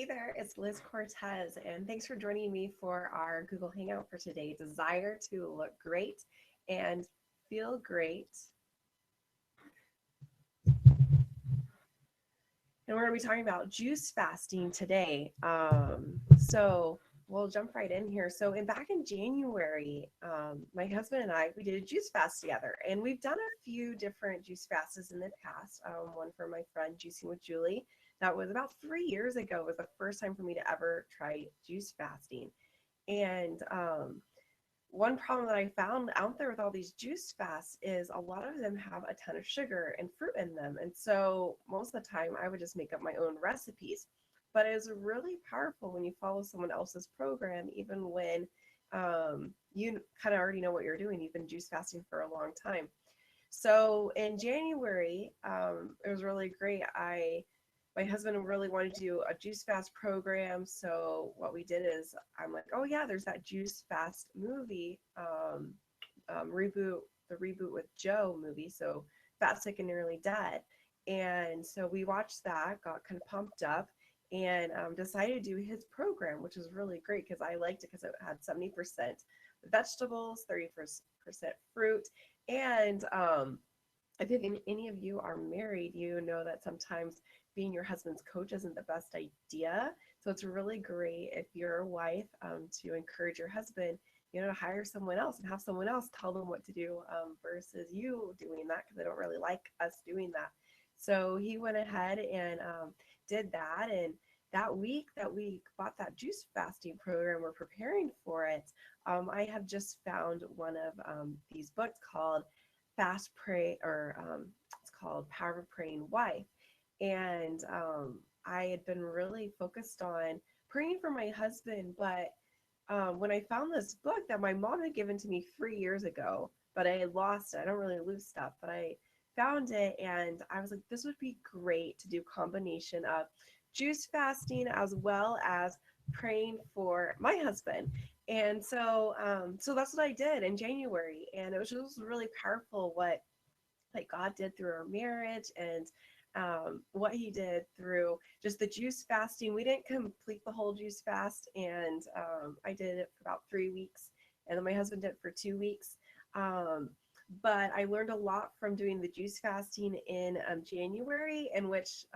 Hey there, it's Liz Cortez, and thanks for joining me for our Google Hangout for today. Desire to look great and feel great. And we're going to be talking about juice fasting today. So we'll jump right in here. Back in January, my husband and I, we did a juice fast together, and we've done a few different juice fasts in the past. One for my friend Juicing with Julie. That was about 3 years ago. It was the first time for me to ever try juice fasting. And one problem that I found out there with all these juice fasts is a lot of them have a ton of sugar and fruit in them. And so most of the time I would just make up my own recipes. But it is really powerful when you follow someone else's program, even when you kind of already know what you're doing. You've been juice fasting for a long time. So in January, it was really great. My husband really wanted to do a juice fast program. So what we did is I'm like, oh yeah, there's that juice fast movie, the reboot with Joe movie. So Fat, Sick, and Nearly Dead. And so we watched that, got kind of pumped up, and decided to do his program, which was really great because I liked it because it had 70% vegetables, 30% fruit, and if any of you are married, you know that sometimes being your husband's coach isn't the best idea. So it's really great if you're a wife to encourage your husband, to hire someone else and have someone else tell them what to do versus you doing that because they don't really like us doing that. So he went ahead and did that. And that week that we bought that juice fasting program, we're preparing for it. I have just found one of these books called Fast Pray, or it's called Power of Praying Wife. And I had been really focused on praying for my husband, but when I found this book that my mom had given to me 3 years ago, but I had lost it. I don't really lose stuff, but I found it and I was like, this would be great to do a combination of juice fasting as well as praying for my husband. And so that's what I did in January, and it was just really powerful what like God did through our marriage and what He did through just the juice fasting. We didn't complete the whole juice fast, and I did it for about 3 weeks, and then my husband did it for 2 weeks. Um, but I learned a lot from doing the juice fasting in January, in which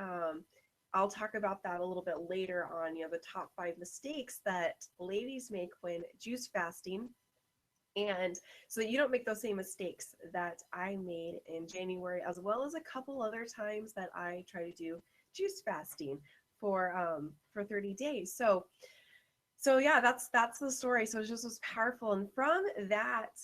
I'll talk about that a little bit later on, the top 5 mistakes that ladies make when juice fasting. And so that you don't make those same mistakes that I made in January, as well as a couple other times that I try to do juice fasting for 30 days. So yeah, that's the story. So it just was powerful. And from that,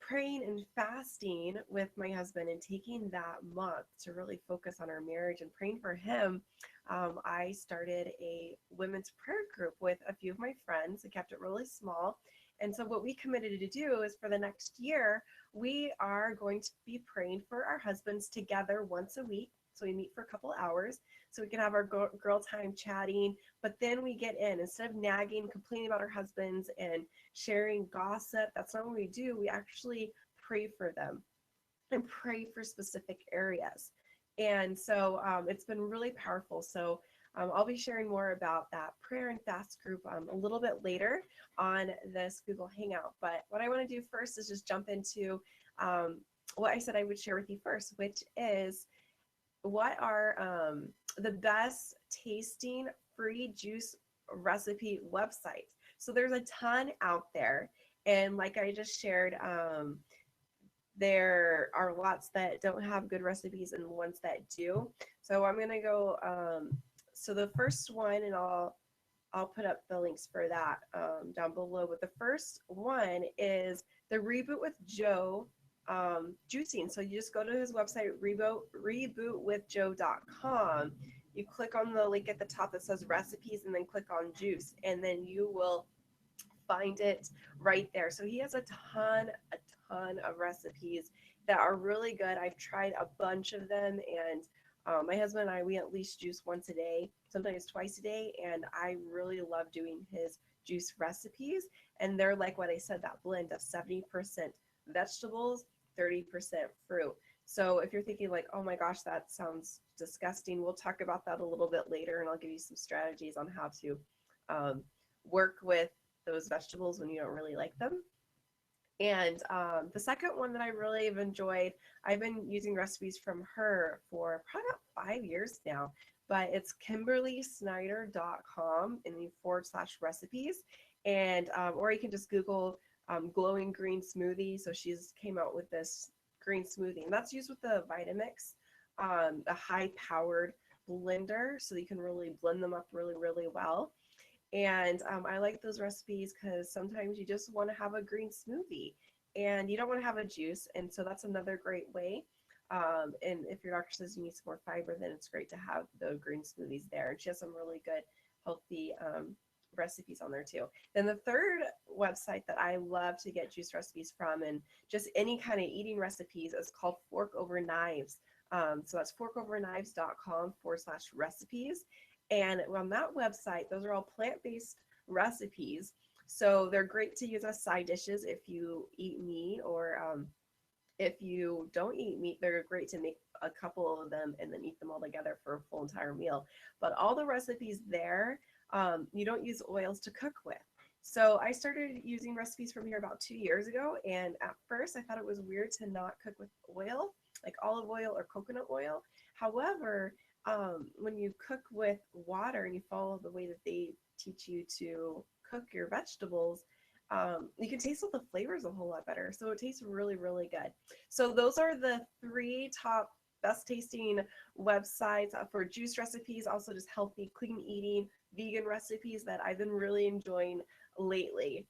praying and fasting with my husband and taking that month to really focus on our marriage and praying for him, I started a women's prayer group with a few of my friends. I kept it really small. And so what we committed to do is for the next year, we are going to be praying for our husbands together once a week. So we meet for a couple hours so we can have our girl time chatting. But then we get in, instead of nagging, complaining about our husbands and sharing gossip, that's not what we do. We actually pray for them and pray for specific areas. And so it's been really powerful. So I'll be sharing more about that prayer and fast group a little bit later on this Google Hangout. But what I want to do first is just jump into what I said I would share with you first, which is what are the best tasting free juice recipe websites. So there's a ton out there. And like I just shared, there are lots that don't have good recipes and ones that do. So I'm gonna go. So the first one, and I'll put up the links for that down below. But the first one is the Reboot with Joe juicing. So you just go to his website, rebootwithjoe.com. You click on the link at the top that says recipes, and then click on juice, and then you will find it right there. So he has a ton of recipes that are really good. I've tried a bunch of them, and my husband and I, we at least juice once a day, sometimes twice a day, and I really love doing his juice recipes. And they're like what I said, that blend of 70% vegetables, 30% fruit. So if you're thinking like, oh my gosh, that sounds disgusting, we'll talk about that a little bit later, and I'll give you some strategies on how to um, work with those vegetables when you don't really like them. And the second one that I really have enjoyed, I've been using recipes from her for probably about 5 years now, but it's KimberlySnyder.com and the /recipes. And, or you can just Google glowing green smoothie. So she's came out with this green smoothie, and that's used with the Vitamix, a high powered blender. So you can really blend them up really, really well. And I like those recipes because sometimes you just want to have a green smoothie and you don't want to have a juice. And so that's another great way. And if your doctor says you need some more fiber, then it's great to have the green smoothies there. And she has some really good, healthy recipes on there too. Then the third website that I love to get juice recipes from and just any kind of eating recipes is called Fork Over Knives. So that's forkoverknives.com /recipes. And on that website, those are all plant-based recipes. So they're great to use as side dishes if you eat meat, or if you don't eat meat, they're great to make a couple of them and then eat them all together for a full entire meal. But all the recipes there, you don't use oils to cook with. So I started using recipes from here about 2 years ago. And at first I thought it was weird to not cook with oil, like olive oil or coconut oil. However, when you cook with water and you follow the way that they teach you to cook your vegetables, you can taste all the flavors a whole lot better. So it tastes really, really good. So those are the three top best tasting websites for juice recipes, also just healthy, clean eating, vegan recipes that I've been really enjoying lately.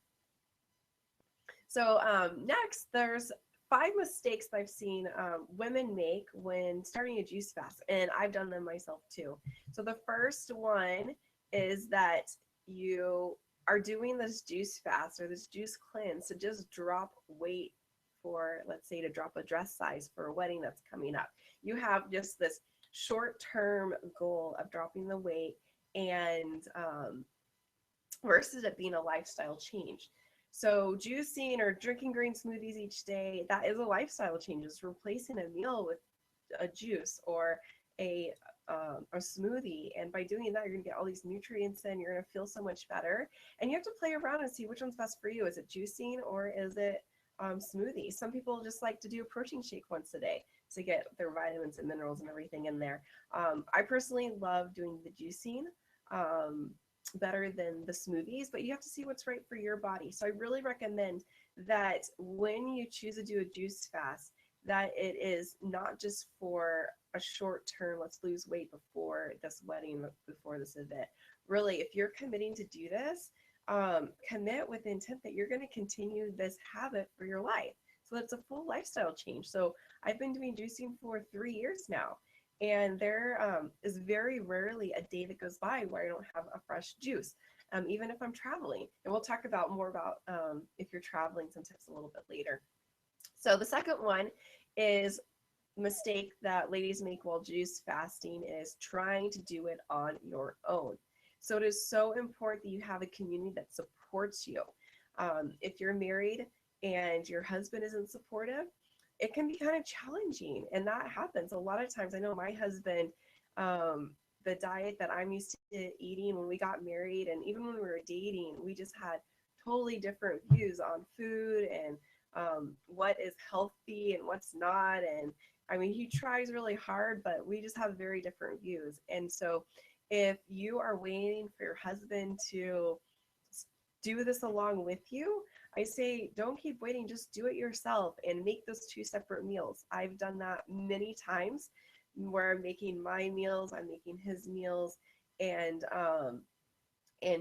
So next, there's 5 mistakes that I've seen women make when starting a juice fast, and I've done them myself too. So the first one is that you are doing this juice fast or this juice cleanse to just drop weight for, let's say, to drop a dress size for a wedding that's coming up. You have just this short-term goal of dropping the weight, and versus it being a lifestyle change. So juicing or drinking green smoothies each day, that is a lifestyle change. It's replacing a meal with a juice or a smoothie. And by doing that, you're gonna get all these nutrients in, you're gonna feel so much better. And you have to play around and see which one's best for you. Is it juicing or is it smoothie? Some people just like to do a protein shake once a day to get their vitamins and minerals and everything in there. I personally love doing the juicing. Better than the smoothies, but you have to see what's right for your body. So I really recommend that when you choose to do a juice fast, that it is not just for a short term, let's lose weight before this wedding, before this event. Really, if you're committing to do this, commit with the intent that you're going to continue this habit for your life. So it's a full lifestyle change. So I've been doing juicing for 3 years now. And there is very rarely a day that goes by where I don't have a fresh juice, even if I'm traveling. And we'll talk about more about if you're traveling some tips a little bit later. So the second one is mistake that ladies make while juice fasting is trying to do it on your own. So it is so important that you have a community that supports you. If you're married and your husband isn't supportive, it can be kind of challenging, and that happens a lot of times. I know my husband, the diet that I'm used to eating when we got married and even when we were dating, we just had totally different views on food and what is healthy and what's not. And I mean, he tries really hard, but we just have very different views. And so if you are waiting for your husband to do this along with you, I say don't keep waiting, just do it yourself and make those 2 separate meals. I've done that many times where I'm making my meals, I'm making his meals, and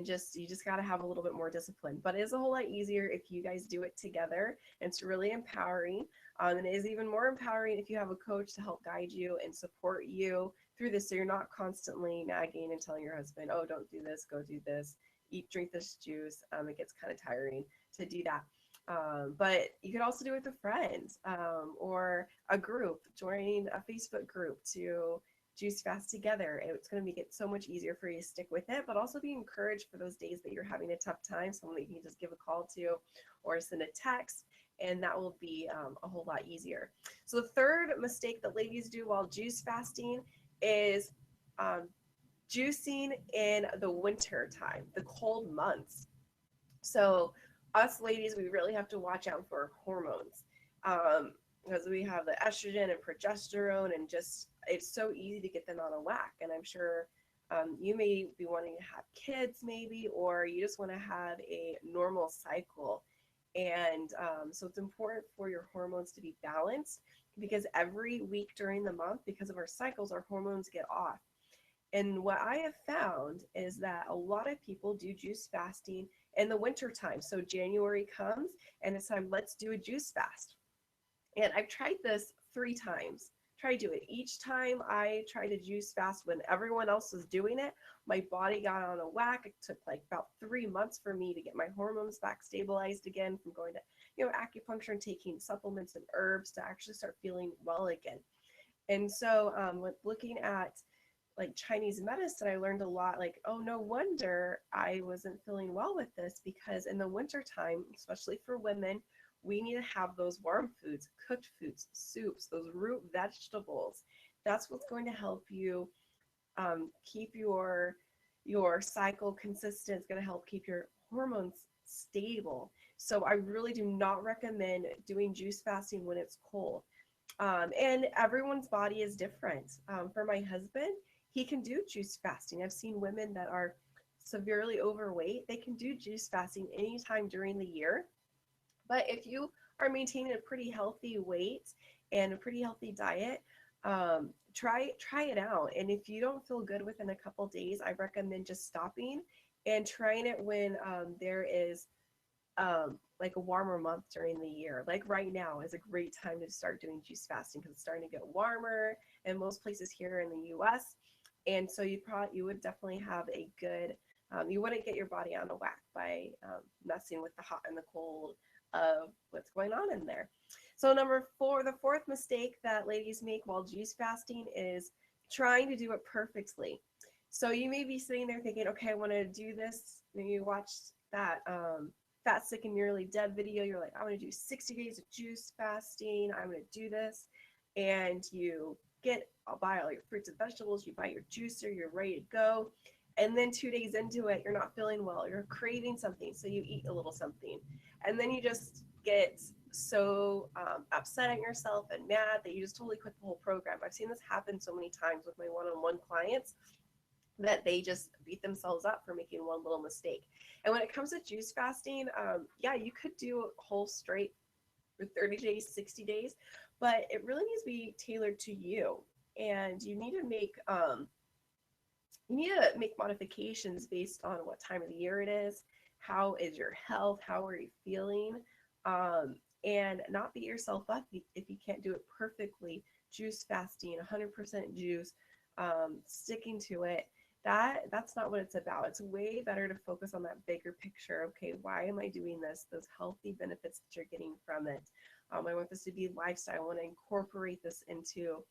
just you just got to have a little bit more discipline. But it is a whole lot easier if you guys do it together, and it's really empowering. And it is even more empowering if you have a coach to help guide you and support you through this, so you're not constantly nagging and telling your husband, oh, don't do this, go do this, eat, drink this juice. It gets kind of tiring to do that. But you could also do it with a friend or a group, joining a Facebook group to juice fast together. It's going to make it so much easier for you to stick with it, but also be encouraged for those days that you're having a tough time, someone that you can just give a call to or send a text and that will be a whole lot easier. So the third mistake that ladies do while juice fasting is um, juicing in the winter time, the cold months. So us ladies, we really have to watch out for hormones, because we have the estrogen and progesterone, and just it's so easy to get them out of whack. And I'm sure you may be wanting to have kids, maybe, or you just want to have a normal cycle. And so it's important for your hormones to be balanced, because every week during the month, because of our cycles, our hormones get off. And what I have found is that a lot of people do juice fasting in the winter time. So January comes and it's time, let's do a juice fast. And I've tried this 3 times. Try to do it. Each time I tried to juice fast when everyone else was doing it, my body got on a whack. It took like about 3 months for me to get my hormones back stabilized again, from going to, acupuncture and taking supplements and herbs to actually start feeling well again. And so with looking at like Chinese medicine, I learned a lot, like, oh, no wonder I wasn't feeling well with this, because in the wintertime, especially for women, we need to have those warm foods, cooked foods, soups, those root vegetables. That's what's going to help you keep your cycle consistent. It's going to help keep your hormones stable. So I really do not recommend doing juice fasting when it's cold. And everyone's body is different. For my husband, he can do juice fasting. I've seen women that are severely overweight. They can do juice fasting anytime during the year. But if you are maintaining a pretty healthy weight and a pretty healthy diet, try it out. And if you don't feel good within a couple days, I recommend just stopping and trying it when there is like a warmer month during the year. Like right now is a great time to start doing juice fasting, because it's starting to get warmer in most places here in the US. And so you would definitely have a good, you wouldn't get your body on a whack by messing with the hot and the cold of what's going on in there. So number 4, the fourth mistake that ladies make while juice fasting is trying to do it perfectly. So you may be sitting there thinking, okay, I want to do this. Maybe you watched that Fat, Sick, and Nearly Dead video. You're like, I want to do 60 days of juice fasting. I'm going to do this. And you buy all your fruits and vegetables. You buy your juicer. You're ready to go. And then 2 days into it, you're not feeling well. You're craving something. So you eat a little something. And then you just get so upset at yourself and mad that you just totally quit the whole program. I've seen this happen so many times with my one-on-one clients, that they just beat themselves up for making one little mistake. And when it comes to juice fasting, yeah, you could do a whole straight for 30 days, 60 days, but it really needs to be tailored to you. And you need to make modifications based on what time of the year it is, how is your health, how are you feeling, and not beat yourself up if you can't do it perfectly. Juice fasting, 100% juice, sticking to it, that's not what it's about. It's way better to focus on that bigger picture. Okay, why am I doing this? Those healthy benefits that you're getting from it. I want this to be lifestyle. I want to incorporate this into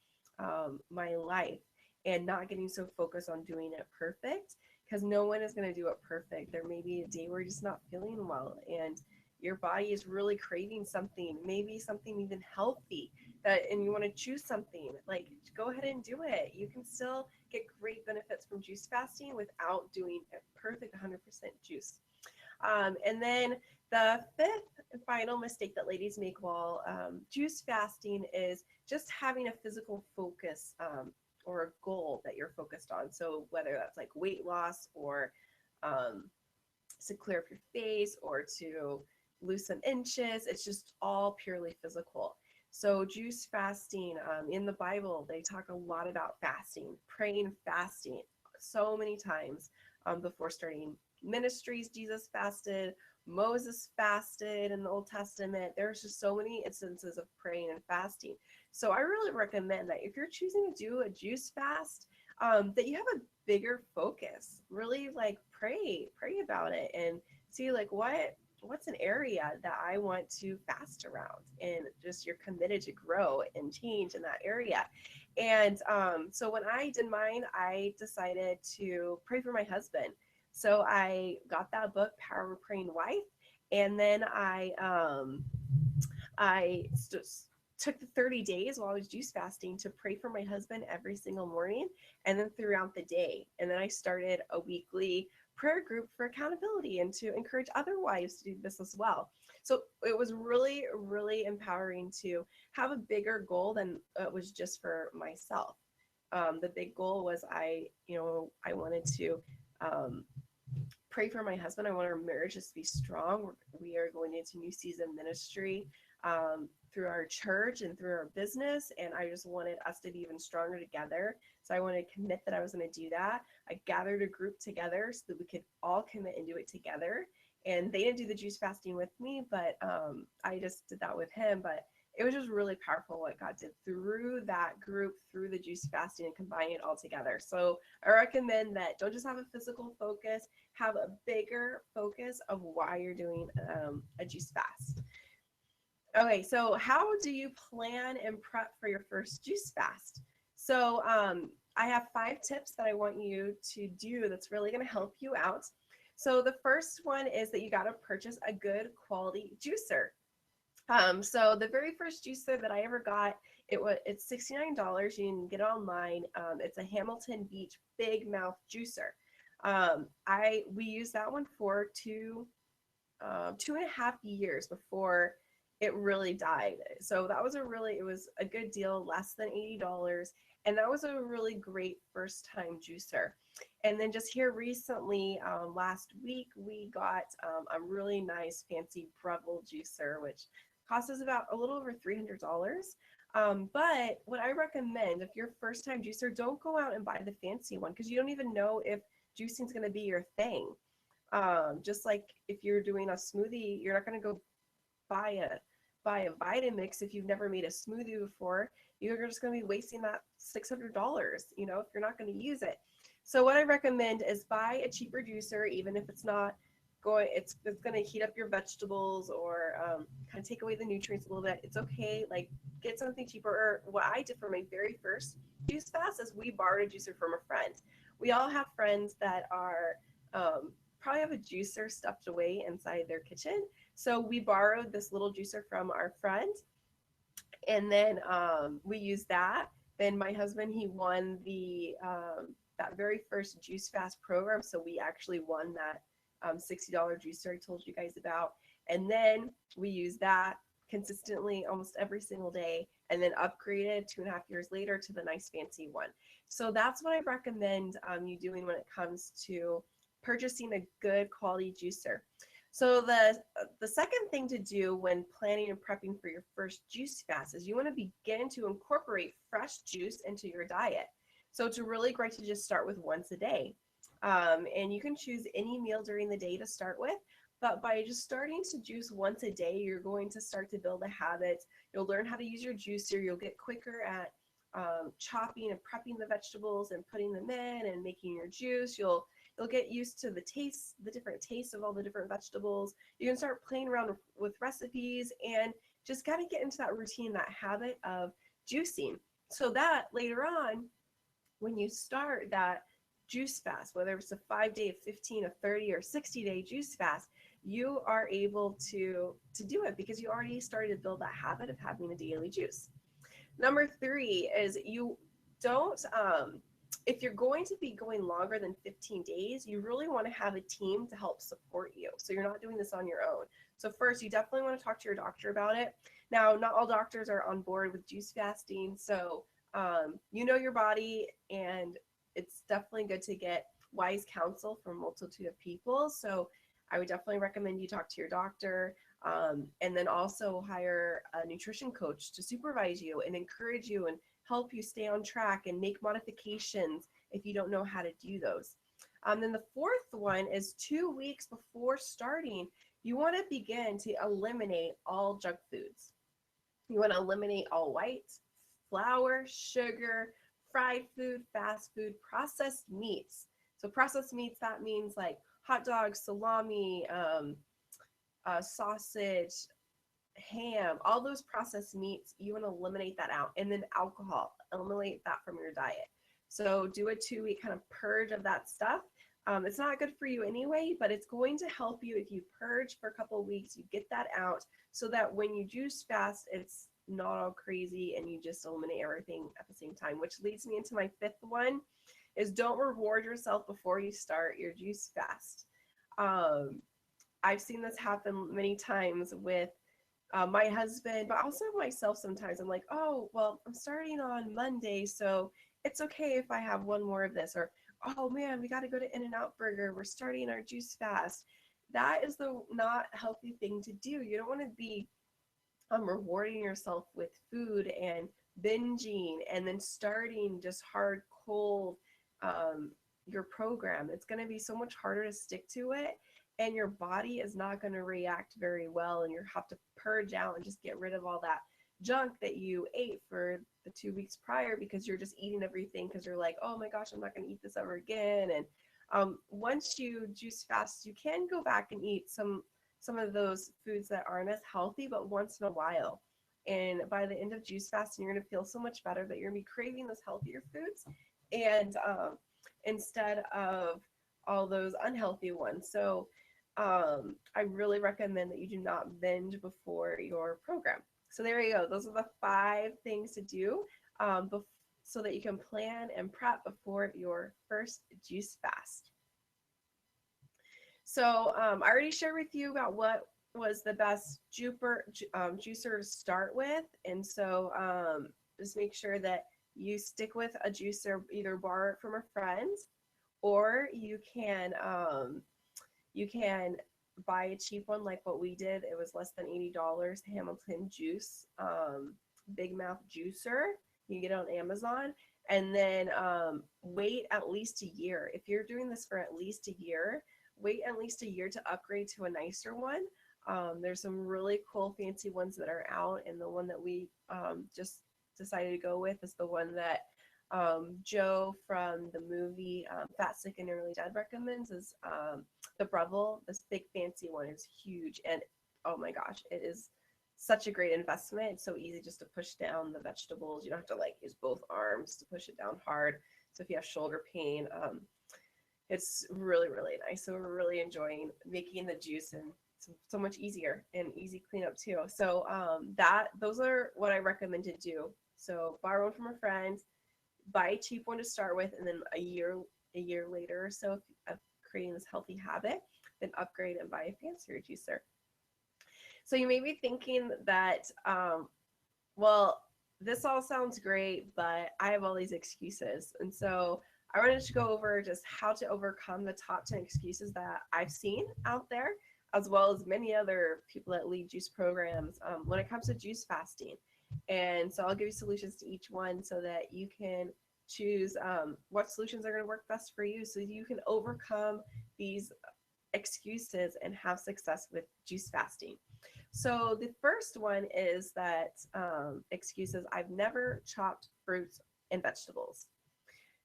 my life, and not getting so focused on doing it perfect, because no one is going to do it perfect. There may be a day where you're just not feeling well, and your body is really craving something, maybe something even healthy, and you want to choose something, like, go ahead and do it. You can still get great benefits from juice fasting without doing a perfect 100% juice. And then the fifth and final mistake that ladies make while juice fasting is just having a physical focus, or a goal that you're focused on. So whether that's like weight loss, or to clear up your face, or to lose some inches, it's just all purely physical. So juice fasting, in the Bible, they talk a lot about fasting, praying, fasting so many times before starting ministries. Jesus fasted, Moses fasted in the Old Testament. There's just so many instances of praying and fasting. So I really recommend that if you're choosing to do a juice fast, that you have a bigger focus. Really, like, pray about it, and see like what's an area that I want to fast around, and just you're committed to grow and change in that area. And so when I did mine, I decided to pray for my husband. So I got that book, Power of a Praying Wife, and then I took the 30 days while I was juice fasting to pray for my husband every single morning and then throughout the day. And then I started a weekly prayer group for accountability and to encourage other wives to do this as well. So it was really, really empowering to have a bigger goal than it was just for myself. The big goal was I wanted to um, pray for my husband. I want our marriages to be strong. We are going into new season ministry through our church and through our business, and I just wanted us to be even stronger together. So I wanted to commit that I was going to do that. I gathered a group together so that we could all commit and do it together. And they didn't do the juice fasting with me, but I just did that with him. But it was just really powerful what God did through that group, through the juice fasting and combining it all together. So I recommend that don't just have a physical focus, have a bigger focus of why you're doing a juice fast. Okay, so how do you plan and prep for your first juice fast? So I have 5 tips that I want you to do that's really going to help you out. So the first one is that you got to purchase a good quality juicer. So the very first juicer that I ever got, it's $69. You can get it online. It's a Hamilton Beach Big Mouth juicer. We used that one for 2.5 years before it really died. So that was it was a good deal, less than $80. And that was a really great first time juicer. And then just here recently, last week, we got a really nice fancy Breville juicer, which costs us about a little over $300. But what I recommend, if you're a first time juicer, don't go out and buy the fancy one because you don't even know if juicing is going to be your thing. Just like if you're doing a smoothie, you're not going to go buy a Vitamix if you've never made a smoothie before. You're just going to be wasting that $600, if you're not going to use it. So what I recommend is buy a cheaper juicer, even if it's not it's going to heat up your vegetables or kind of take away the nutrients a little bit. It's okay. Like, get something cheaper. Or what I did for my very first juice fast is we borrowed a juicer from a friend. We all have friends that are probably have a juicer stuffed away inside their kitchen. So we borrowed this little juicer from our friend, and then we used that. Then my husband, he won the that very first juice fast program. So we actually won that $60 juicer I told you guys about. And then we used that consistently almost every single day, and then upgraded 2.5 years later to the nice fancy one. So that's what I recommend you doing when it comes to purchasing a good quality juicer. So the second thing to do when planning and prepping for your first juice fast is you want to begin to incorporate fresh juice into your diet. So it's really great to just start with once a day. And you can choose any meal during the day to start with. But by just starting to juice once a day, you're going to start to build a habit. You'll learn how to use your juicer. You'll get quicker at chopping and prepping the vegetables and putting them in and making your juice. You'll get used to the different tastes of all the different vegetables. You can start playing around with recipes and just kind of get into that routine, that habit of juicing. So that later on, when you start that juice fast, whether it's a 5-day, a 15, a 30, or 60-day juice fast, you are able to do it because you already started to build that habit of having a daily juice. Number 3 is you don't, if you're going to be going longer than 15 days, you really want to have a team to help support you. So you're not doing this on your own. So first, you definitely want to talk to your doctor about it. Now, not all doctors are on board with juice fasting. So you know your body, and it's definitely good to get wise counsel from a multitude of people. So I would definitely recommend you talk to your doctor, and then also hire a nutrition coach to supervise you and encourage you and help you stay on track and make modifications if you don't know how to do those. Then the fourth one is 2 weeks before starting, you want to begin to eliminate all junk foods. You want to eliminate all whites, flour, sugar, fried food, fast food, processed meats. So processed meats, that means like hot dogs, salami, sausage, ham, all those processed meats, you want to eliminate that out. And then alcohol, eliminate that from your diet. So do a 2-week kind of purge of that stuff. It's not good for you anyway, but it's going to help you if you purge for a couple of weeks, you get that out so that when you juice fast, it's not all crazy and you just eliminate everything at the same time, which leads me into my fifth one is don't reward yourself before you start your juice fast. Um, I've seen this happen many times with my husband, but also myself sometimes. I'm like, oh, well, I'm starting on Monday, so it's okay if I have one more of this. Or, oh man, we got to go to In-N-Out Burger. We're starting our juice fast. That is the not healthy thing to do. You don't want to be rewarding yourself with food and binging and then starting just hard cold um, your program. It's going to be so much harder to stick to it, and your body is not going to react very well, and you have to purge out and just get rid of all that junk that you ate for the 2 weeks prior because you're just eating everything because you're like, oh my gosh, I'm not going to eat this ever again. And once you juice fast, you can go back and eat some of those foods that aren't as healthy, but once in a while. And by the end of juice fasting, you're going to feel so much better that you're going to be craving those healthier foods and instead of all those unhealthy ones. So I really recommend that you do not binge before your program. So there you go. Those are the 5 things to do so that you can plan and prep before your first juice fast. So I already shared with you about what was the best juicer to start with. And so just make sure that you stick with a juicer, either borrow it from a friend, or you can buy a cheap one like what we did. It was less than $80, Hamilton Juice Big Mouth Juicer. You can get it on Amazon. And then wait at least a year. If you're doing this for at least a year, wait at least a year to upgrade to a nicer one. There's some really cool fancy ones that are out, and the one that we just decided to go with is the one that Joe from the movie Fat, Sick, and Nearly Dead recommends is the Breville. This big fancy one is huge, and oh my gosh, it is such a great investment. It's so easy just to push down the vegetables. You don't have to like use both arms to push it down hard. So if you have shoulder pain, it's really, really nice. So we're really enjoying making the juice, and so much easier and easy cleanup too. So those are what I recommend to do. So borrow one from a friend, buy a cheap one to start with, and then a year later or so of creating this healthy habit, then upgrade and buy a fancier juicer. So you may be thinking that, well, this all sounds great, but I have all these excuses. And so I wanted to go over just how to overcome the top 10 excuses that I've seen out there, as well as many other people that lead juice programs when it comes to juice fasting. And so I'll give you solutions to each one so that you can choose what solutions are going to work best for you so you can overcome these excuses and have success with juice fasting. So the first one is that excuses, I've never chopped fruits and vegetables.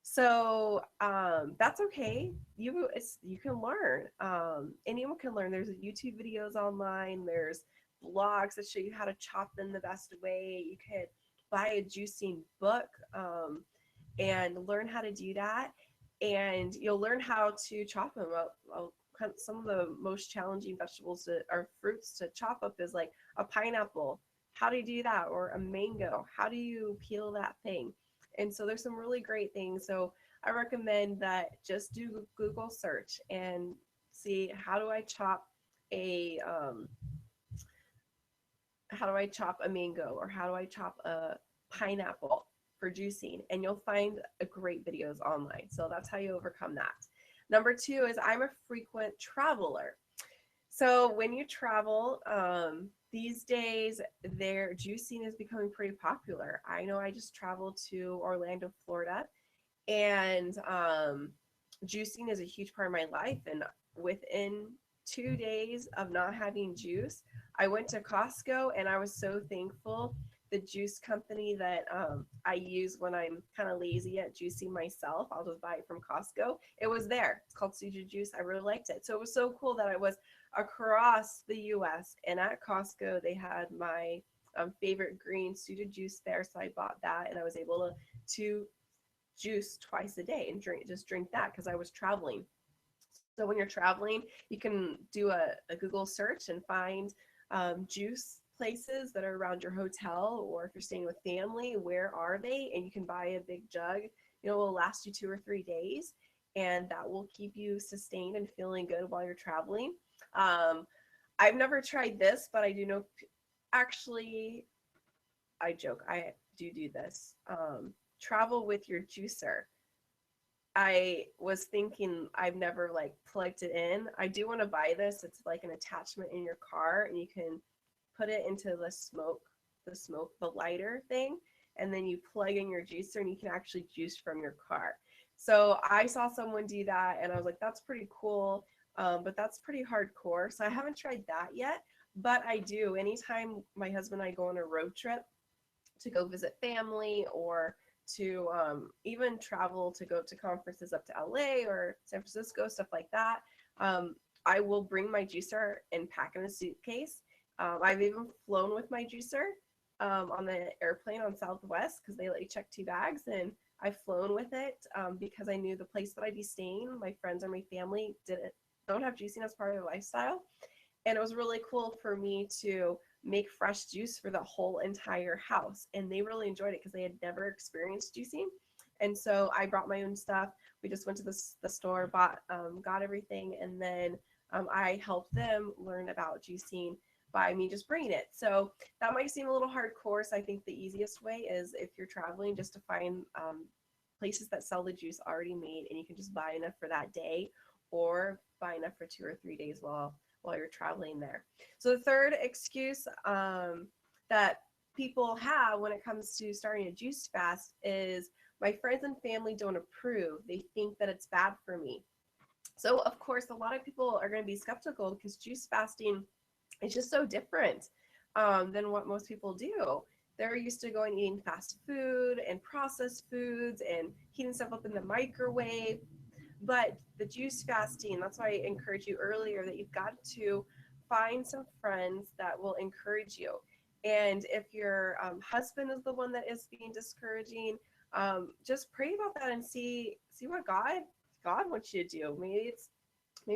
So that's okay. You can learn. Anyone can learn. There's YouTube videos online. There's blogs that show you how to chop them the best way. You could buy a juicing book and learn how to do that. And you'll learn how to chop them up. Some of the most challenging vegetables or fruits to chop up is like a pineapple. How do you do that? Or a mango. How do you peel that thing? And so there's some really great things. So I recommend that just do Google search and see how do I chop a mango, or how do I chop a pineapple for juicing, and you'll find great videos online. So that's how you overcome that. Number 2 is I'm a frequent traveler. So when you travel, these days, their juicing is becoming pretty popular. I know I just traveled to Orlando, Florida, and juicing is a huge part of my life. And within 2 days of not having juice, I went to Costco, and I was so thankful. The juice company that I use when I'm kind of lazy at juicing myself, I'll just buy it from Costco. It was there. It's called Suja Juice. I really liked it. So it was so cool that I was across the US, and at Costco they had my favorite green Suja Juice there. So I bought that, and I was able to juice twice a day and drink that because I was traveling. So when you're traveling, you can do a Google search and find juice places that are around your hotel, or if you're staying with family, where are they? And you can buy a big jug. You know, it will last you 2 or 3 days, and that will keep you sustained and feeling good while you're traveling. Um, I've never tried this, but I do know. Actually, I joke. I do this. Travel with your juicer. I was thinking I've never like plugged it in. I do want to buy this. It's like an attachment in your car, and you can put it into the lighter thing, and then you plug in your juicer and you can actually juice from your car. So I saw someone do that and I was like, that's pretty cool. But that's pretty hardcore. So I haven't tried that yet, but I do. Anytime my husband and I go on a road trip to go visit family, or to even travel to go to conferences up to LA or San Francisco, stuff like that. Um, I will bring my juicer and pack in a suitcase. I've even flown with my juicer on the airplane on Southwest, because they let you check 2 bags, and I've flown with it because I knew the place that I'd be staying, my friends or my family don't have juicing as part of their lifestyle. And it was really cool for me to make fresh juice for the whole entire house. And they really enjoyed it because they had never experienced juicing. And so I brought my own stuff. We just went to the store, got everything, and then I helped them learn about juicing by me just bringing it. So that might seem a little hardcore. So I think the easiest way is, if you're traveling, just to find places that sell the juice already made, and you can just buy enough for that day, or buy enough for 2 or 3 days while you're traveling there. So the third excuse that people have when it comes to starting a juice fast is, my friends and family don't approve. They think that it's bad for me. So of course, a lot of people are going to be skeptical, because juice fasting is just so different than what most people do. They're used to going eating fast food and processed foods and heating stuff up in the microwave. But the juice fasting, that's why I encouraged you earlier that you've got to find some friends that will encourage you. And if your husband is the one that is being discouraging, just pray about that and see what God wants you to do. Maybe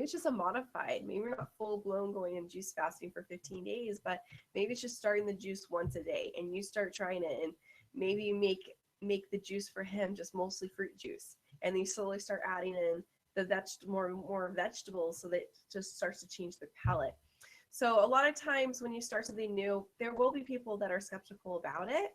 it's just a modified. Maybe you're not full blown going in juice fasting for 15 days, but maybe it's just starting the juice once a day, and you start trying it, and maybe you make the juice for him just mostly fruit juice, and then you slowly start adding in more vegetables, so that it just starts to change the palate. So a lot of times when you start something new, there will be people that are skeptical about it.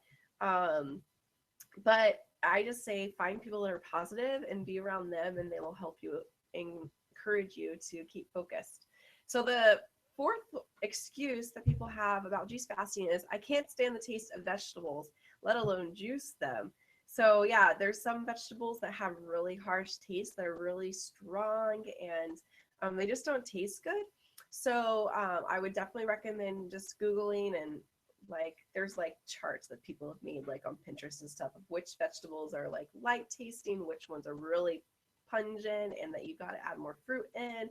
But I just say, find people that are positive and be around them, and they will help you and encourage you to keep focused. So the fourth excuse that people have about juice fasting is, I can't stand the taste of vegetables, let alone juice them. So yeah, there's some vegetables that have really harsh taste. They're really strong, and they just don't taste good. So I would definitely recommend just Googling, and like there's like charts that people have made like on Pinterest and stuff, of which vegetables are like light tasting, which ones are really pungent, and that you got to add more fruit in,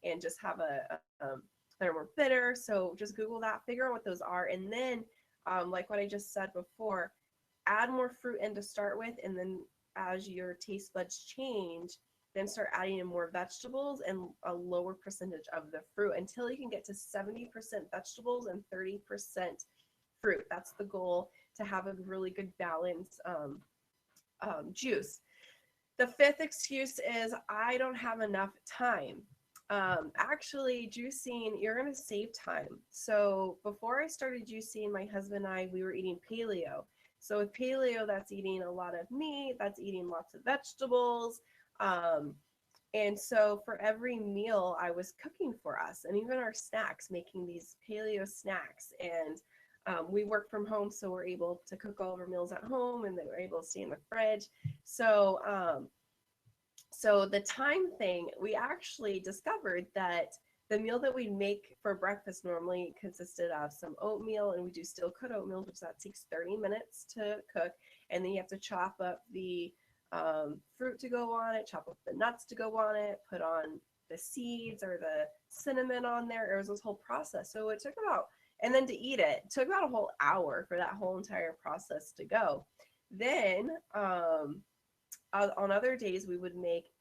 and just have that are more bitter. So just Google that, figure out what those are, and then like what I just said before, add more fruit in to start with, and then as your taste buds change, then start adding in more vegetables and a lower percentage of the fruit, until you can get to 70% vegetables and 30% fruit. That's the goal, to have a really good balance juice. The fifth excuse is, I don't have enough time. Actually, juicing, you're going to save time. So before I started juicing, my husband and I, we were eating paleo. So with paleo, that's eating a lot of meat, that's eating lots of vegetables. And so for every meal, I was cooking for us, and even our snacks, making these paleo snacks. And we work from home, so we're able to cook all of our meals at home, and then we're able to stay in the fridge. So, so the time thing, we actually discovered that the meal that we make for breakfast normally consisted of some oatmeal, and we do steel cut oatmeal, which that takes 30 minutes to cook. And then you have to chop up the fruit to go on it, chop up the nuts to go on it, put on the seeds or the cinnamon on there. It was this whole process. So it took about, and then to eat it, took about a whole hour for that whole entire process to go. Then on other days, we would make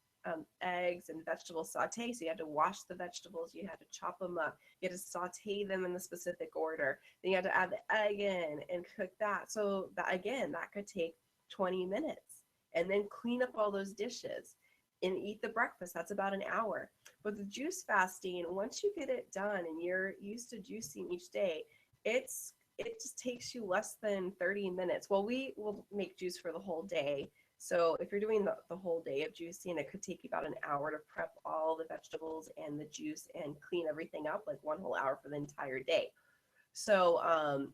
eggs and vegetable saute. So you had to wash the vegetables, you had to chop them up, you had to saute them in the specific order. Then you had to add the egg in and cook that. So that, again, that could take 20 minutes. And then clean up all those dishes and eat the breakfast. That's about an hour. But the juice fasting, once you get it done and you're used to juicing each day, it just takes you less than 30 minutes. Well, we will make juice for the whole day. So if you're doing the whole day of juicing, it could take you about an hour to prep all the vegetables and the juice and clean everything up, like one whole hour for the entire day. So,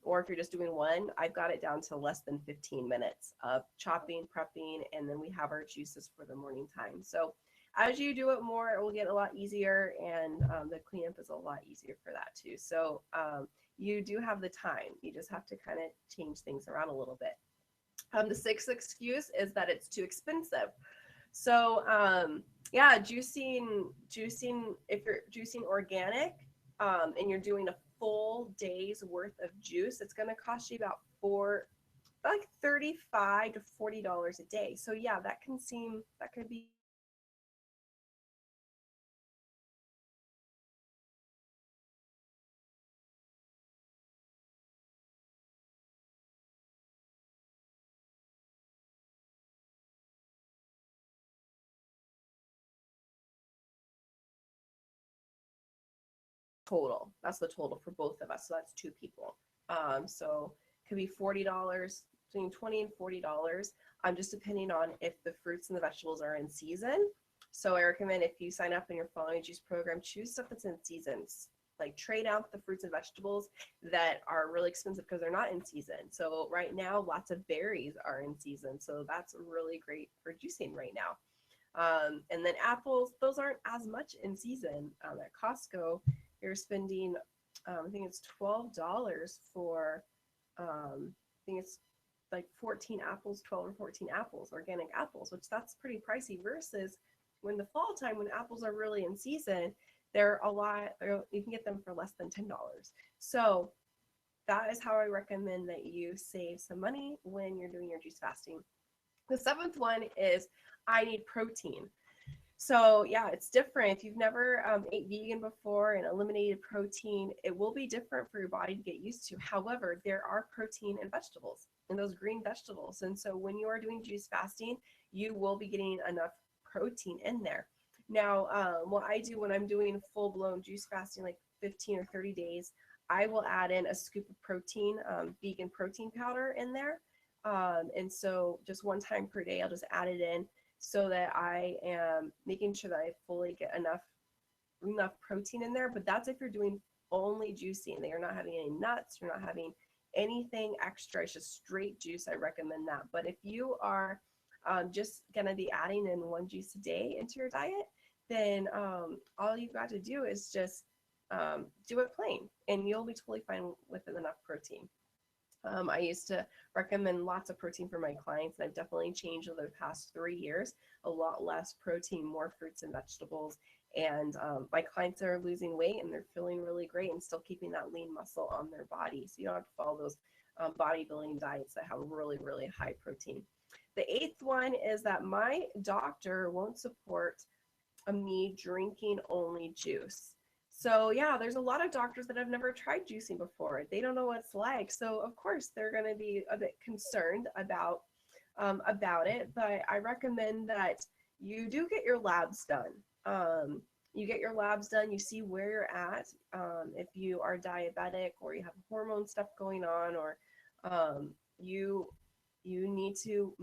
or if you're just doing one, I've got it down to less than 15 minutes of chopping, prepping, and then we have our juices for the morning time. So as you do it more, it will get a lot easier, and the cleanup is a lot easier for that too. So you do have the time. You just have to kind of change things around a little bit. The sixth excuse is that it's too expensive. So yeah, juicing, if you're juicing organic and you're doing a full day's worth of juice, it's going to cost you about like $35 to $40 a day. So yeah, that could be total. That's the total for both of us. So that's two people. So it could be $40, between 20 and $40. Just depending on if the fruits and the vegetables are in season. So I recommend if you sign up in your following juice program, choose stuff that's in seasons. Like trade out the fruits and vegetables that are really expensive because they're not in season. So right now, lots of berries are in season. So that's really great for juicing right now. And then apples, those aren't as much in season. At Costco, you're spending, I think it's $12 for, I think it's like 14 apples, 12 or 14 apples, organic apples, which that's pretty pricey versus when the fall time, when apples are really in season, they're a lot, you can get them for less than $10. So that is how I recommend that you save some money when you're doing your juice fasting. The seventh one is I need protein. So yeah, it's different. If you've never ate vegan before and eliminated protein, it will be different for your body to get used to. However, there are protein in vegetables, in those green vegetables. And so when you are doing juice fasting, you will be getting enough protein in there. Now, what I do when I'm doing full-blown juice fasting, like 15 or 30 days, I will add in a scoop of protein, vegan protein powder in there. And so just one time per day, I'll just add it in so that I am making sure that I fully get enough protein in there. But that's if you're doing only juicing, that you're not having any nuts, you're not having anything extra. It's just straight juice. I recommend that. But if you are just going to be adding in one juice a day into your diet, then all you've got to do is just do it plain, and you'll be totally fine with enough protein. I used to recommend lots of protein for my clients, and I've definitely changed over the past 3 years. A lot less protein, more fruits and vegetables. And my clients are losing weight and they're feeling really great and still keeping that lean muscle on their body. So you don't have to follow those bodybuilding diets that have really, really high protein. The eighth one is that my doctor won't support me drinking only juice. So yeah, there's a lot of doctors that have never tried juicing before. They don't know what it's like. So of course they're going to be a bit concerned about it. But I recommend that you do get your labs done. You get your labs done. You see where you're at. If you are diabetic or you have hormone stuff going on, or you need to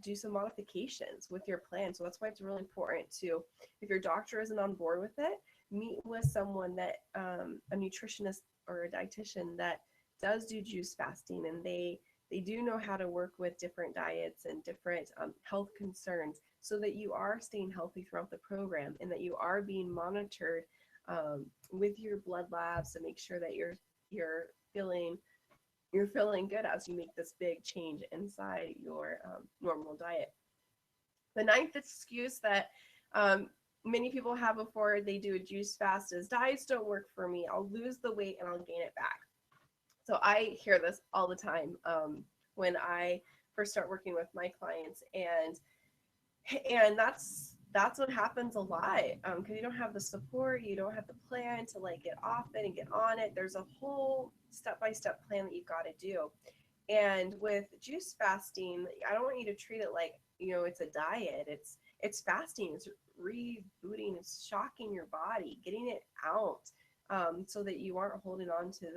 do some modifications with your plan. So that's why it's really important to, if your doctor isn't on board with it, meet with someone that a nutritionist or a dietitian that does do juice fasting, and they do know how to work with different diets and different health concerns, so that you are staying healthy throughout the program and that you are being monitored with your blood labs to make sure that you're feeling good as you make this big change inside your normal diet. The ninth excuse that many people have before they do a juice fast is diets don't work for me. I'll lose the weight and I'll gain it back. So I hear this all the time when I first start working with my clients, and that's what happens a lot, because you don't have the support, you don't have the plan to like get off it and get on it. There's a whole step-by-step plan that you've got to do. And with juice fasting, I don't want you to treat it like, it's a diet. It's fasting. It's rebooting. It's shocking your body, getting it out, so that you aren't holding on to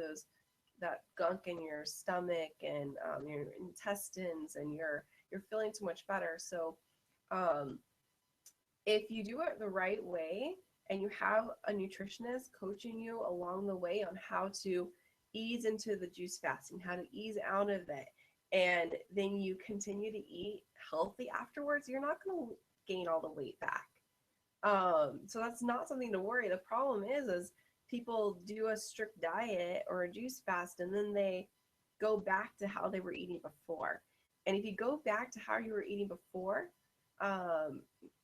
that gunk in your stomach and your intestines, and you're feeling so much better. So um, if you do it the right way and you have a nutritionist coaching you along the way on how to ease into the juice fasting, how to ease out of it, and then you continue to eat healthy afterwards, you're not going to gain all the weight back. So that's not something to worry. The problem is people do a strict diet or a juice fast, and then they go back to how they were eating before. And if you go back to how you were eating before, um,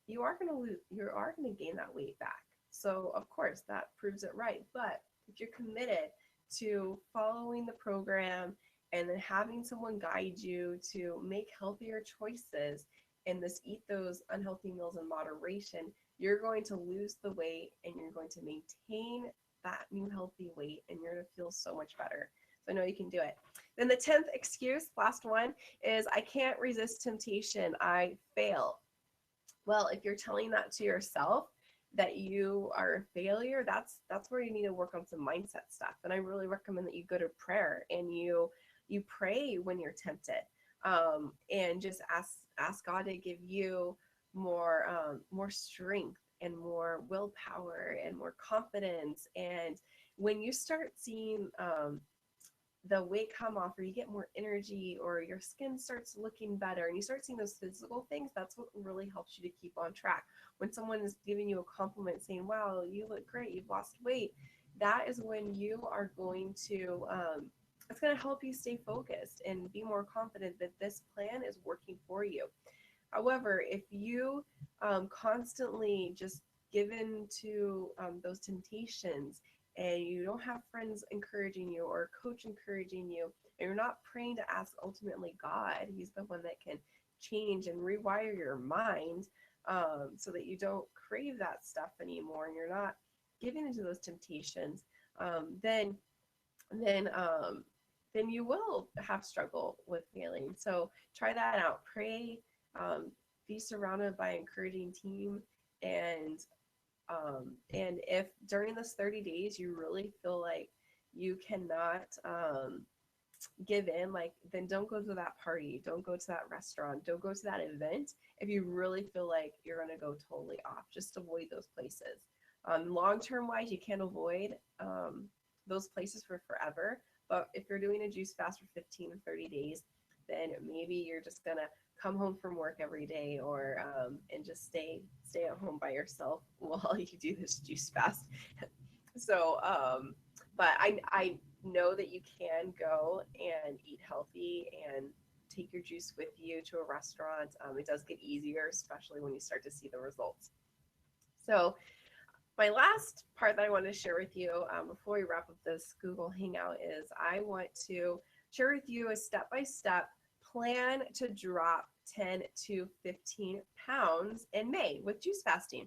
you are going to gain that weight back. So of course that proves it right. But if you're committed to following the program and then having someone guide you to make healthier choices and this eat those unhealthy meals in moderation, you're going to lose the weight and you're going to maintain that new healthy weight, and you're going to feel so much better. So I know you can do it. Then the 10th excuse, last one, is I can't resist temptation. I fail. Well, if you're telling that to yourself that you are a failure, that's where you need to work on some mindset stuff. And I really recommend that you go to prayer and you pray when you're tempted, and just ask God to give you more strength and more willpower and more confidence. And when you start seeing the weight come off, or you get more energy, or your skin starts looking better, and you start seeing those physical things, that's what really helps you to keep on track. When someone is giving you a compliment saying, wow, you look great, you've lost weight, that is when you are going to it's going to help you stay focused and be more confident that this plan is working for you. However, if you constantly just give in to those temptations, and you don't have friends encouraging you or a coach encouraging you, and you're not praying to ask ultimately God, He's the one that can change and rewire your mind, so that you don't crave that stuff anymore, and you're not giving into those temptations, then then um, then you will have struggle with failing. So try that out. Pray, be surrounded by an encouraging team, and if during this 30 days you really feel like you cannot give in, like, then don't go to that party, don't go to that restaurant, don't go to that event. If you really feel like you're going to go totally off, just avoid those places. Long-term wise, you can't avoid those places for forever. But if you're doing a juice fast for 15 or 30 days, then maybe you're just going to come home from work every day, or and just stay at home by yourself while you do this juice fast. So but I know that you can go and eat healthy and take your juice with you to a restaurant. It does get easier, especially when you start to see the results. So my last part that I want to share with you, before we wrap up this Google Hangout, is I want to share with you a step-by-step plan to drop 10 to 15 pounds in May with juice fasting.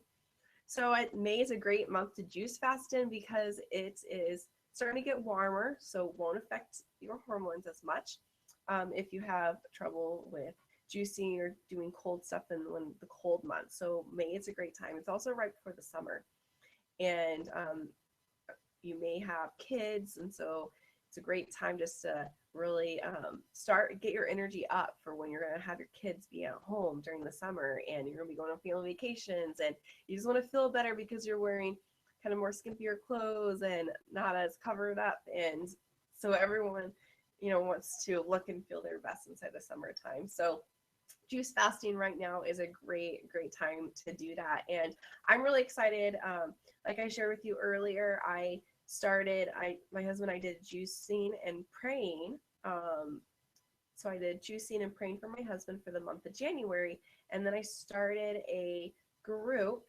So May is a great month to juice fast in because it is starting to get warmer, so it won't affect your hormones as much. If you have trouble with juicing or doing cold stuff in the cold months. So May is a great time. It's also right before the summer. And you may have kids, and so it's a great time just to really get your energy up for when you're going to have your kids be at home during the summer, and you're going to be going on family vacations, and you just want to feel better because you're wearing kind of more skimpier clothes and not as covered up. And so everyone, wants to look and feel their best inside the summertime. So juice fasting right now is a great time to do that. And I'm really excited. Like I shared with you earlier, my husband and I did juicing and praying. So I did juicing and praying for my husband for the month of January. And then I started a group,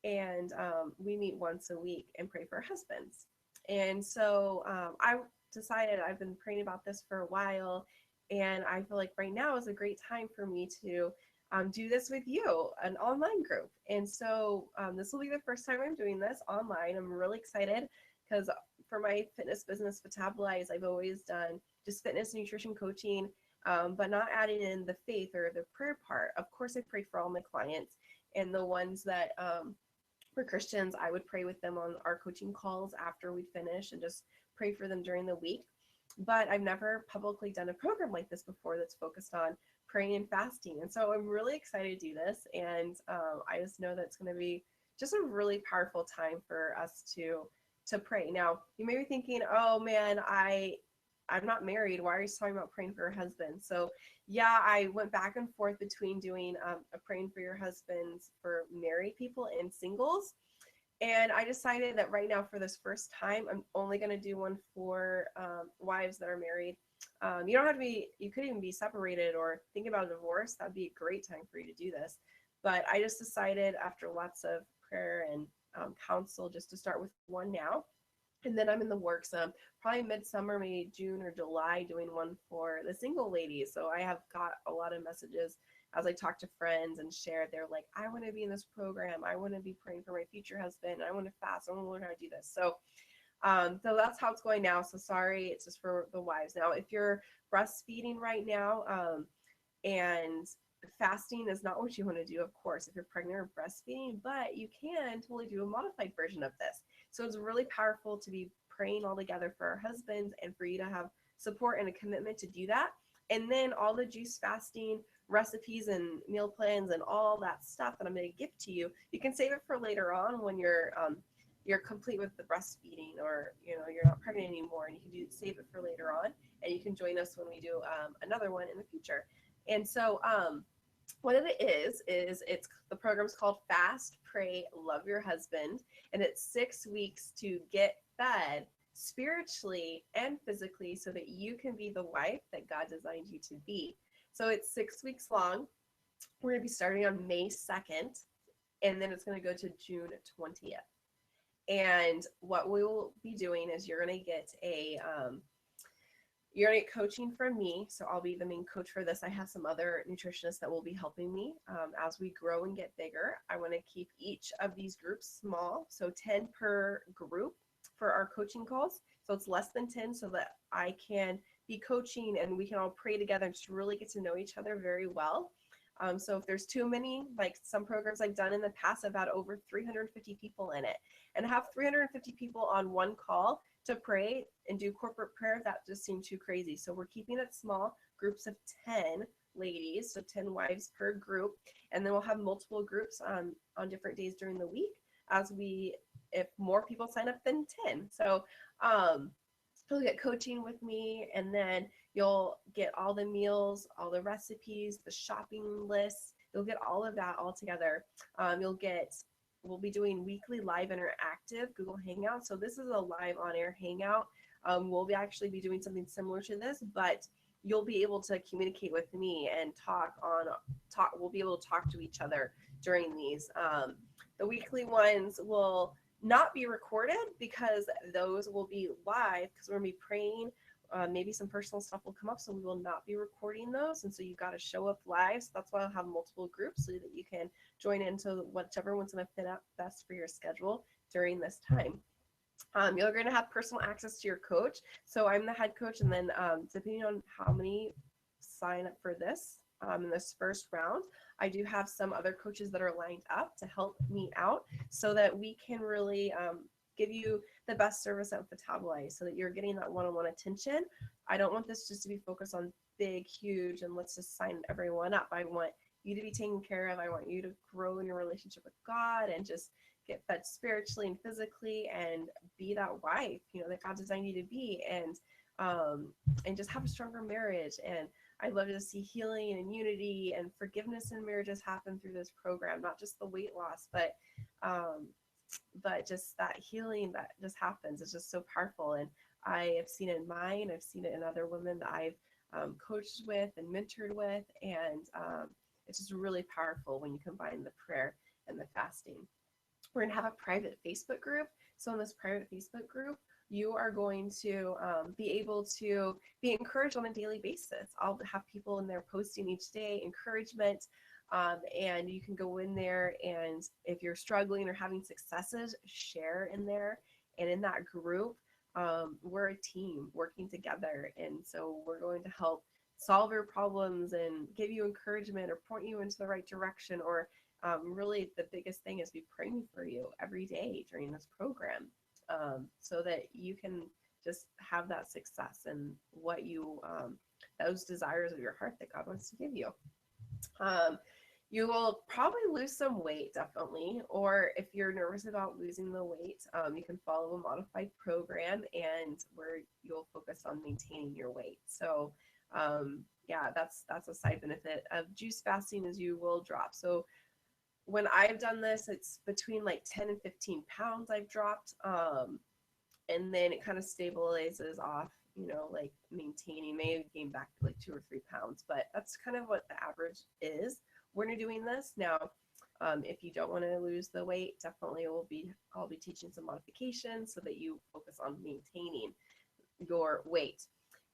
and we meet once a week and pray for husbands. And so I decided, I've been praying about this for a while, and I feel like right now is a great time for me to do this with you, an online group. And so this will be the first time I'm doing this online. I'm really excited because for my fitness business, Fitabolize, I've always done just fitness and nutrition coaching, but not adding in the faith or the prayer part. Of course, I pray for all my clients, and the ones that were Christians, I would pray with them on our coaching calls after we'd finish and just pray for them during the week. But I've never publicly done a program like this before that's focused on praying and fasting. And so I'm really excited to do this. And I just know that it's going to be just a really powerful time for us to pray. Now, you may be thinking, oh man, I'm not married. Why are you talking about praying for your husband? So yeah, I went back and forth between doing a praying for your husbands for married people and singles. And I decided that right now, for this first time, I'm only going to do one for wives that are married. You don't have to be, you could even be separated or think about a divorce. That'd be a great time for you to do this. But I just decided after lots of prayer and counsel just to start with one now. And then I'm in the works, probably midsummer, maybe June or July, doing one for the single ladies. So I have got a lot of messages as I talk to friends and share. They're like, I want to be in this program. I want to be praying for my future husband. I want to fast. I want to learn how to do this. So that's how it's going now. So sorry, it's just for the wives. Now, if you're breastfeeding right now, and fasting is not what you want to do, of course, if you're pregnant or breastfeeding, but you can totally do a modified version of this. So it's really powerful to be praying all together for our husbands and for you to have support and a commitment to do that. And then all the juice fasting recipes and meal plans and all that stuff that I'm going to give to you, you can save it for later on when you're complete with the breastfeeding, or you're not pregnant anymore, and you can save it for later on, and you can join us when we do another one in the future. And so what it is it's the program's called Fast, Pray, Love Your Husband, and it's 6 weeks to get fed spiritually and physically so that you can be the wife that God designed you to be. So it's 6 weeks long. We're going to be starting on May 2nd, and then it's going to go to June 20th. And what we will be doing is you're going to get coaching from me. So I'll be the main coach for this. I have some other nutritionists that will be helping me as we grow and get bigger. I want to keep each of these groups small, so 10 per group for our coaching calls. So it's less than 10 so that I can be coaching and we can all pray together and just really get to know each other very well. So if there's too many, like some programs I've done in the past, I've had over 350 people in it. And have 350 people on one call to pray and do corporate prayer, that just seemed too crazy. So we're keeping it small, groups of 10 ladies, so 10 wives per group. And then we'll have multiple groups on different days during the week if more people sign up than 10. So you'll get coaching with me, and then you'll get all the meals, all the recipes, the shopping lists. You'll get all of that all together. We'll be doing weekly live interactive Google Hangout. So this is a live on-air hangout. We'll actually be doing something similar to this, but you'll be able to communicate with me and we'll be able to talk to each other during these. The weekly ones will not be recorded because those will be live, because we're going to be praying. Maybe some personal stuff will come up, so we will not be recording those. And so you got to show up live. So that's why I'll have multiple groups so that you can join into whichever one's going to fit out best for your schedule during this time. You're going to have personal access to your coach. So I'm the head coach, and then depending on how many sign up for this in this first round, I do have some other coaches that are lined up to help me out so that we can really give you the best service at Fitabolize so that you're getting that one-on-one attention. I don't want this just to be focused on big, huge, and let's just sign everyone up. I want you to be taken care of. I want you to grow in your relationship with God and just get fed spiritually and physically and be that wife, that God designed you to be, and just have a stronger marriage. And I'd love to see healing and unity and forgiveness in marriages happen through this program, not just the weight loss, but just that healing that just happens. It's just so powerful. And I have seen it in mine. I've seen it in other women that I've coached with and mentored with. And it's just really powerful when you combine the prayer and the fasting. We're going to have a private Facebook group. So in this private Facebook group, you are going to be able to be encouraged on a daily basis. I'll have people in there posting each day, encouragement. And you can go in there, and if you're struggling or having successes, share in there. And in that group, we're a team working together. And so we're going to help solve your problems and give you encouragement or point you into the right direction. Or really, the biggest thing is be praying for you every day during this program, so that you can just have that success and what you, those desires of your heart that God wants to give you. Um, you will probably lose some weight, definitely. Or if you're nervous about losing the weight, you can follow a modified program, and where you'll focus on maintaining your weight. So, yeah, that's a side benefit of juice fasting, is you will drop. So when I've done this, it's between like 10 and 15 pounds I've dropped. And then it kind of stabilizes off, like maintaining, maybe gain back to like 2 or 3 pounds, but that's kind of what the average is when you're doing this. Now, if you don't want to lose the weight, definitely I'll be teaching some modifications so that you focus on maintaining your weight.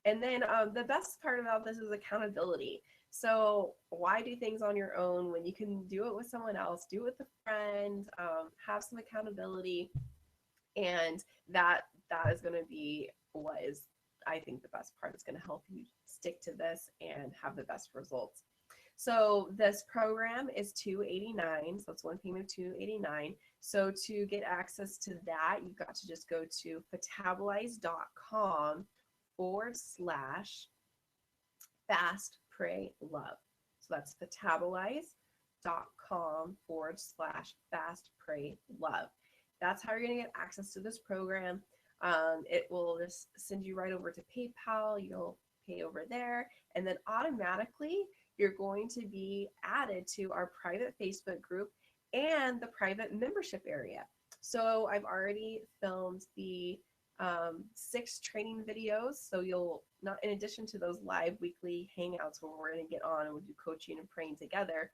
And then the best part about this is accountability. So why do things on your own when you can do it with someone else, do it with a friend, have some accountability, and that is going to be what is, I think, the best part. It's going to help you stick to this and have the best results. So this program is $289, so it's one payment of $289. So to get access to that, you've got to just go to fitabolize.com/fast pray love. So that's fitabolize.com/fast pray love. That's how you're going to get access to this program. It will just send you right over to PayPal. You'll pay over there, and then automatically you're going to be added to our private Facebook group and the private membership area. So I've already filmed the 6 training videos. So you'll, not in addition to those live weekly hangouts where we're going to get on and we'll do coaching and praying together,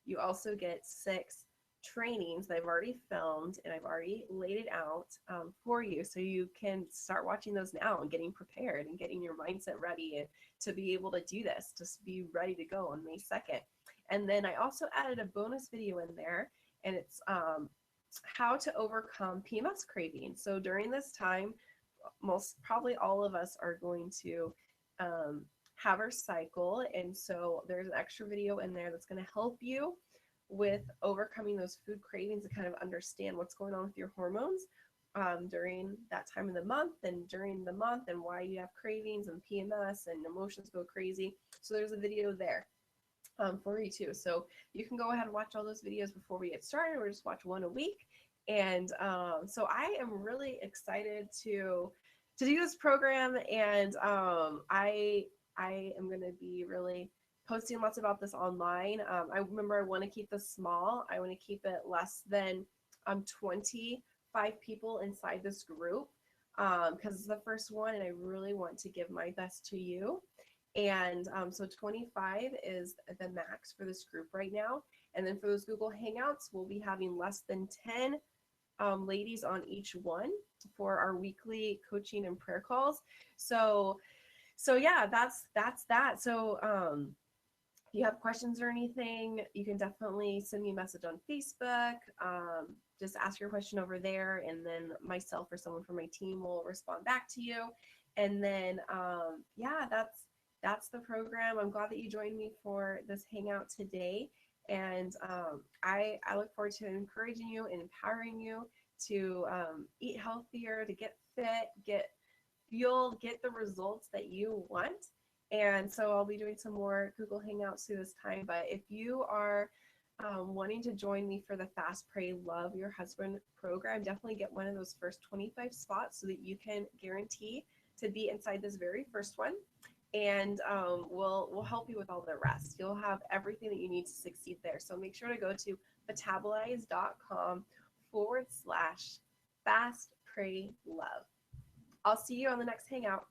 you also get 6 trainings that I've already filmed, and I've already laid it out for you, so you can start watching those now and getting prepared and getting your mindset ready and to be able to do this, just be ready to go on May 2nd. And then I also added a bonus video in there, and it's how to overcome PMS craving. So during this time, most probably all of us are going to have our cycle, and so there's an extra video in there that's going to help you with overcoming those food cravings and kind of understand what's going on with your hormones during that time of the month and during the month, and why you have cravings and PMS and emotions go crazy. So there's a video there for you too. So you can go ahead and watch all those videos before we get started, or just watch one a week. And so I am really excited to do this program, and I am going to be really posting lots about this online. I remember I want to keep this small. I want to keep it less than 25 people inside this group, because it's the first one, and I really want to give my best to you. And so 25 is the max for this group right now. And then for those Google Hangouts, we'll be having less than 10 ladies on each one for our weekly coaching and prayer calls. So yeah, that's that. So if you have questions or anything, you can definitely send me a message on Facebook. Just ask your question over there, and then myself or someone from my team will respond back to you. And then, yeah, that's the program. I'm glad that you joined me for this hangout today. And I look forward to encouraging you and empowering you to eat healthier, to get fit, get fueled, get the results that you want. And so I'll be doing some more Google Hangouts through this time. But if you are wanting to join me for the Fast Pray Love Your Husband program, definitely get one of those first 25 spots so that you can guarantee to be inside this very first one. And we'll help you with all the rest. You'll have everything that you need to succeed there. So make sure to go to fitabolize.com/fast pray love. I'll see you on the next hangout.